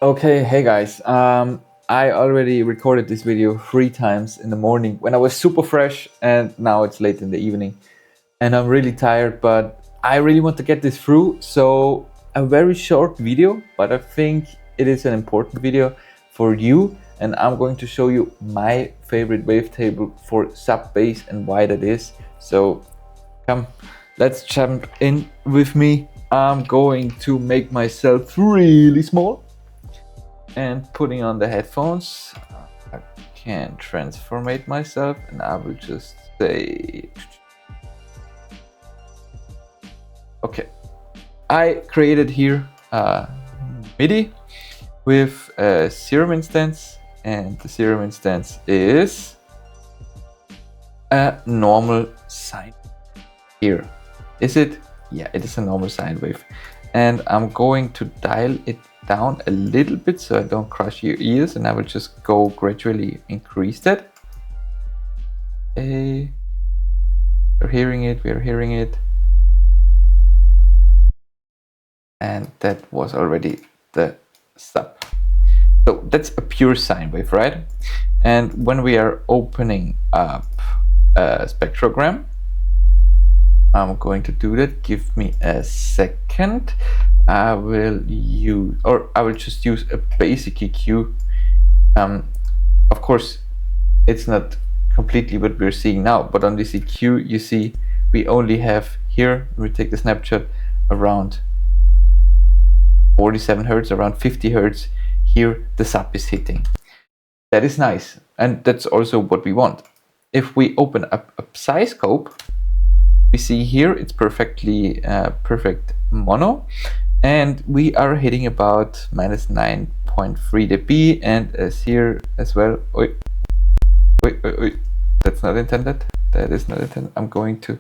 Okay, hey guys. I already recorded this video 3 times in the morning when I was super fresh, and now it's late in the evening, and I'm really tired. But I really want to get this through. So a very short video, but I think it is an important video for you, and I'm going to show you my favorite wavetable for sub bass and why that is. So come, let's jump in with me. I'm going to make myself really small and putting on the headphones. I can transformate myself, and I will just say, okay, I created here a MIDI with a Serum instance, and the Serum instance is a normal sine here. Is it? Yeah, it is a normal sine wave, and I'm going to dial it down a little bit so I don't crush your ears, and I will just go gradually increase that. We're hearing it, and that was already the sub. So that's a pure sine wave, right? And when we are opening up a spectrogram, I'm going to do that. Give me a second. I will just use a basic EQ. Of course, it's not completely what we're seeing now, but on this EQ, you see we only have here, we take the snapshot, around 47 hertz, around 50 hertz. Here, the sub is hitting. That is nice, and that's also what we want. If we open up a psi scope, we see here it's perfectly perfect mono, and we are hitting about minus 9.3 dB, and as here as well. That's not intended. That is not intended. I'm going to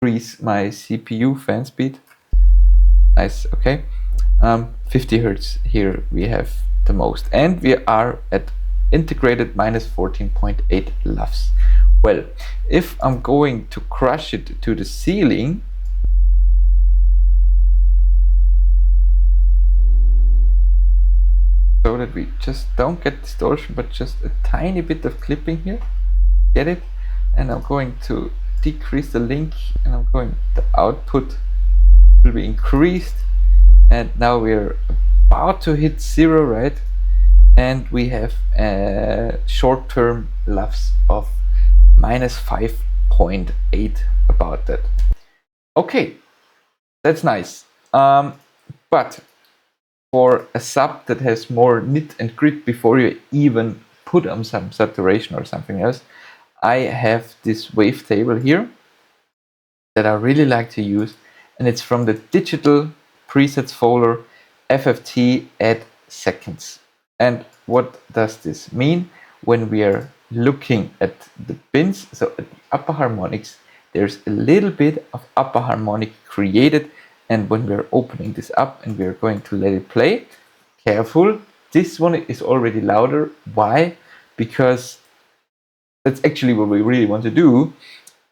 increase my CPU fan speed. Nice. Okay. 50 hertz here we have the most, and we are at integrated minus 14.8 LUFS. Well, if I'm going to crush it to the ceiling, so that we just don't get distortion, but just a tiny bit of clipping here, get it? And I'm going to decrease the link, and I'm going, the output will be increased, and now we're about to hit 0, right? And we have a short-term LUFS of minus 5.8, about that. Okay, that's nice. But for a sub that has more nit and grit before you even put on some saturation or something else, I have this wavetable here that I really like to use, and it's from the digital presets folder FFT add seconds. And what does this mean? When we are looking at the bins, so at the upper harmonics, there's a little bit of upper harmonic created, and when we're opening this up and we're going to let it play, careful, this one is already louder. Why? Because that's actually what we really want to do.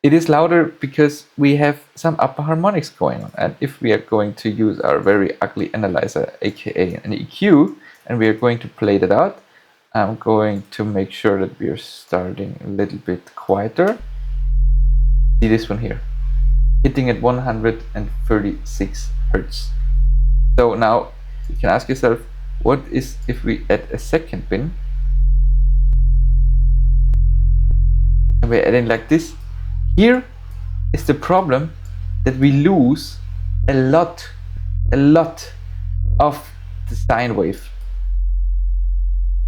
It is louder because we have some upper harmonics going on, and if we are going to use our very ugly analyzer, aka an EQ, and we are going to play that out, I'm going to make sure that we are starting a little bit quieter. See this one here, hitting at 136 hertz. So now you can ask yourself, what is if we add a second bin, and we're adding like this? Here is the problem, that we lose a lot of the sine wave.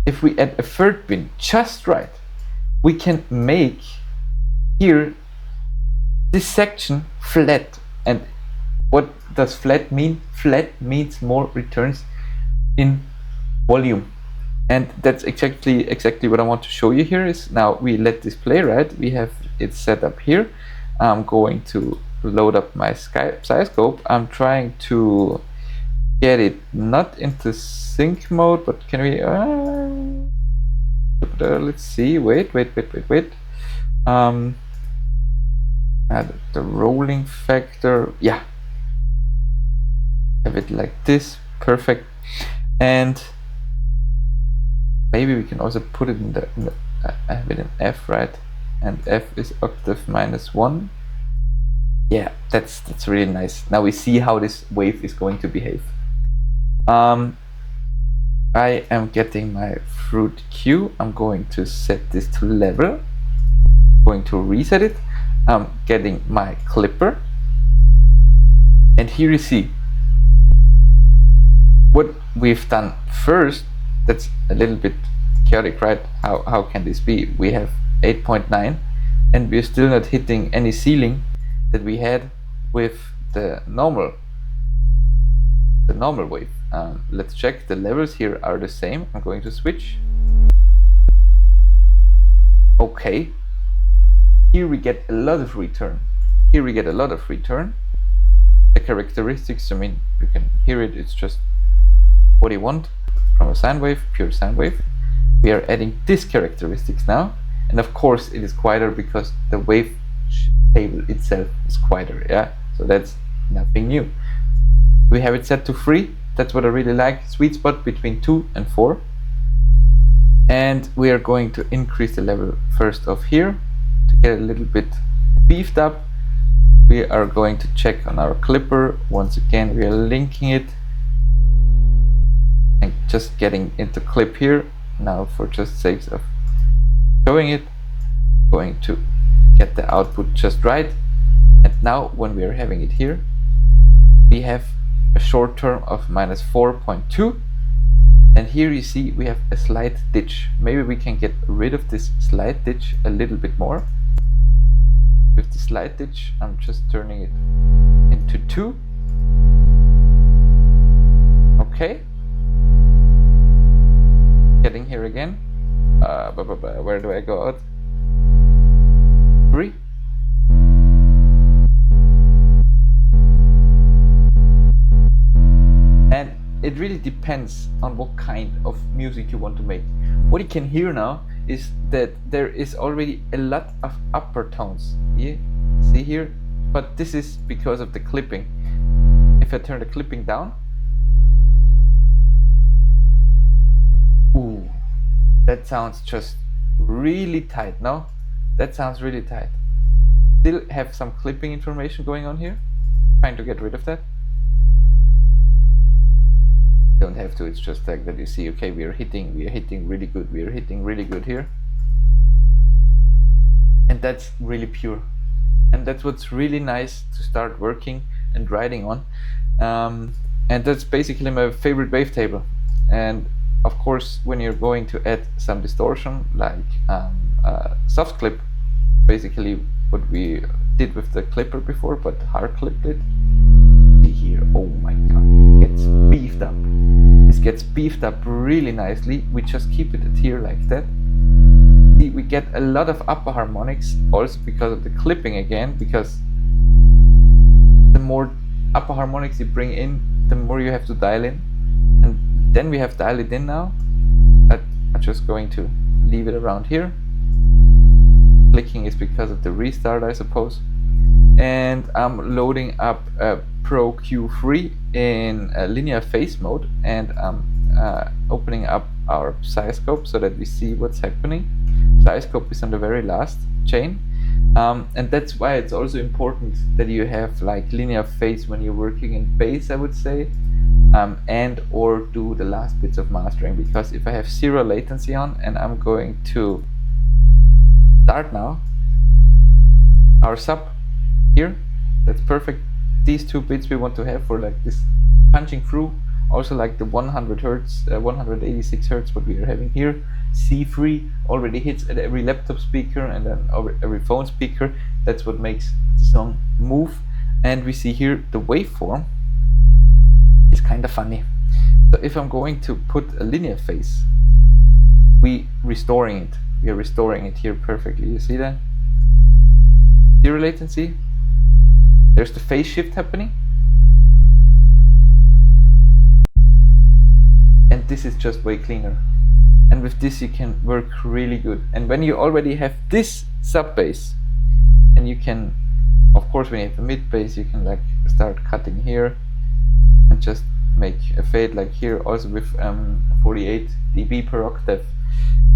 If we add a third bin just right, we can make here this section flat. And what does flat mean? Flat means more returns in volume. And that's exactly what I want to show you here. Is now we let this play, right? We have it set up here. I'm going to load up my psi scope. I'm trying to get it not into sync mode, but can we let's see, wait, add the rolling factor, yeah, have it like this, perfect. And maybe we can also put it in the with an F, right? And F is octave -1. Yeah, that's really nice. Now we see how this wave is going to behave. I am getting my fruit cue. I'm going to set this to level. Going to reset it. I'm getting my clipper. And here you see what we've done first. That's a little bit chaotic, right? How can this be? We have 8.9 and we're still not hitting any ceiling that we had with the normal wave. Let's check. The levels here are the same. I'm going to switch. Okay, here we get a lot of return. The characteristics, I mean, you can hear it, it's just what you want from a sine wave, pure sine wave. We are adding this characteristics now, and of course it is quieter because the wave table itself is quieter, yeah? So that's nothing new. We have it set to 3, that's what I really like, sweet spot between 2 and 4. And we are going to increase the level first of here to get a little bit beefed up. We are going to check on our clipper. Once again, we are linking it and just getting into clip here. Now for just sakes of showing it, going to get the output just right. And now when we are having it here, we have a short term of -4.2. And here you see we have a slight ditch. Maybe we can get rid of this slight ditch a little bit more. With the slight ditch, I'm just turning it into 2. Okay. Getting here again. Where do I go out? 3. And it really depends on what kind of music you want to make. What you can hear now is that there is already a lot of upper tones. Yeah, see here? But this is because of the clipping. If I turn the clipping down, ooh, that sounds just really tight, no? That sounds really tight. Still have some clipping information going on here. Trying to get rid of that. Don't have to, it's just like that you see, okay, we are hitting really good here. And that's really pure. And that's what's really nice to start working and writing on. And that's basically my favorite wavetable. And of course, when you're going to add some distortion, like soft clip, basically what we did with the clipper before, but hard clipped it. See here, oh my god, it gets beefed up. This gets beefed up really nicely. We just keep it here like that. See, we get a lot of upper harmonics also because of the clipping again, because the more upper harmonics you bring in, the more you have to dial in. And then we have dialed it in now. I'm just going to leave it around here. Clicking is because of the restart, I suppose. And I'm loading up a Pro Q3 in linear phase mode, and I'm opening up our psi-scope so that we see what's happening. Psi-scope is on the very last chain, and that's why it's also important that you have like linear phase when you're working in bass, I would say, and or do the last bits of mastering, because if I have 0 latency on and I'm going to start now our sub here, that's perfect. These 2 bits we want to have for like this punching through, also like the 100 hertz, 186 hertz what we are having here. C3 already hits at every laptop speaker and then every phone speaker. That's what makes the song move. And we see here the waveform is kind of funny. So if I'm going to put a linear phase, we are restoring it here perfectly. You see that? 0 latency. There's the phase shift happening. And this is just way cleaner. And with this you can work really good. And when you already have this sub bass, and you can, of course when you have a mid bass, you can like start cutting here and just make a fade like here, also with 48 dB per octave.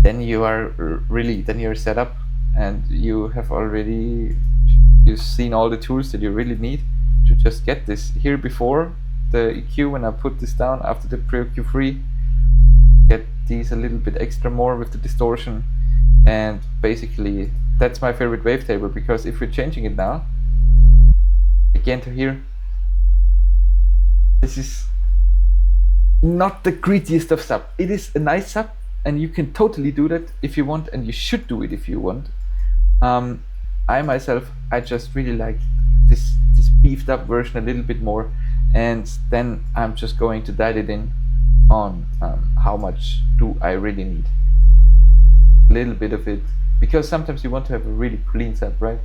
then you are really, then you're set up, and you have already, you've seen all the tools that you really need to just get this. Here before the EQ, when I put this down after the pre-EQ free, get these a little bit extra more with the distortion, and basically that's my favorite wavetable, because if we're changing it now again to here, this is not the grittiest of sub. It is a nice sub, and you can totally do that if you want, and you should do it if you want. I myself, I just really like this beefed up version a little bit more, and then I'm just going to dial it in on how much do I really need. A little bit of it, because sometimes you want to have a really clean sub, right?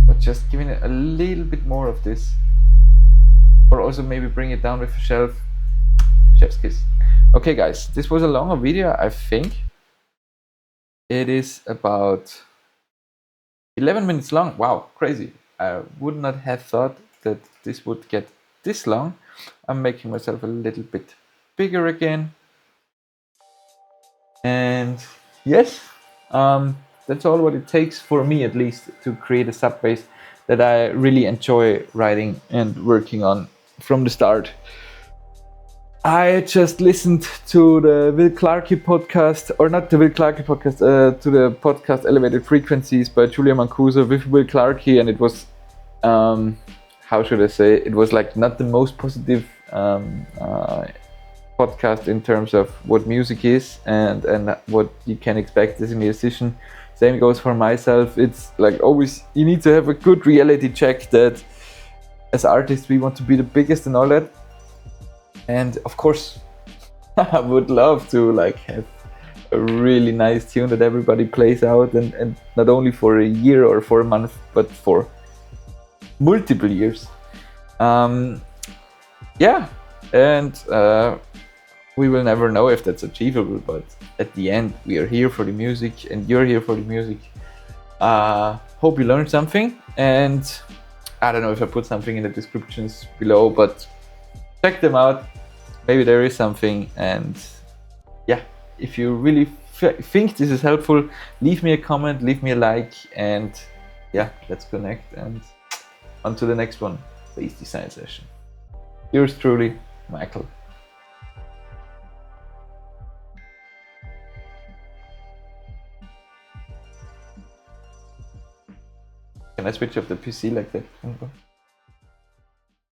But just giving it a little bit more of this, or also maybe bring it down with a shelf. Chef's kiss. Okay guys, this was a longer video, I think. It is about 11 minutes long. Wow, crazy. I would not have thought that this would get this long. I'm making myself a little bit bigger again. And yes, that's all what it takes for me, at least, to create a sub bass that I really enjoy writing and working on from the start. I just listened to the Will Clarke podcast, or not the Will Clarke podcast, to the podcast Elevated Frequencies by Julia Mancuso with Will Clarke, and it was, how should I say, it was like not the most positive podcast in terms of what music is and what you can expect as a musician. Same goes for myself. It's like always, you need to have a good reality check that as artists we want to be the biggest and all that. And of course, I would love to like have a really nice tune that everybody plays out, and not only for a year or for a month, but for multiple years. Yeah, and we will never know if that's achievable, but at the end, we are here for the music, and you're here for the music. Hope you learned something, and I don't know if I put something in the descriptions below, but check them out. Maybe there is something, and yeah, if you really think this is helpful, leave me a comment, leave me a like, and yeah, let's connect, and on to the next one, bass design session. Yours truly, Michael. Can I switch off the PC like that?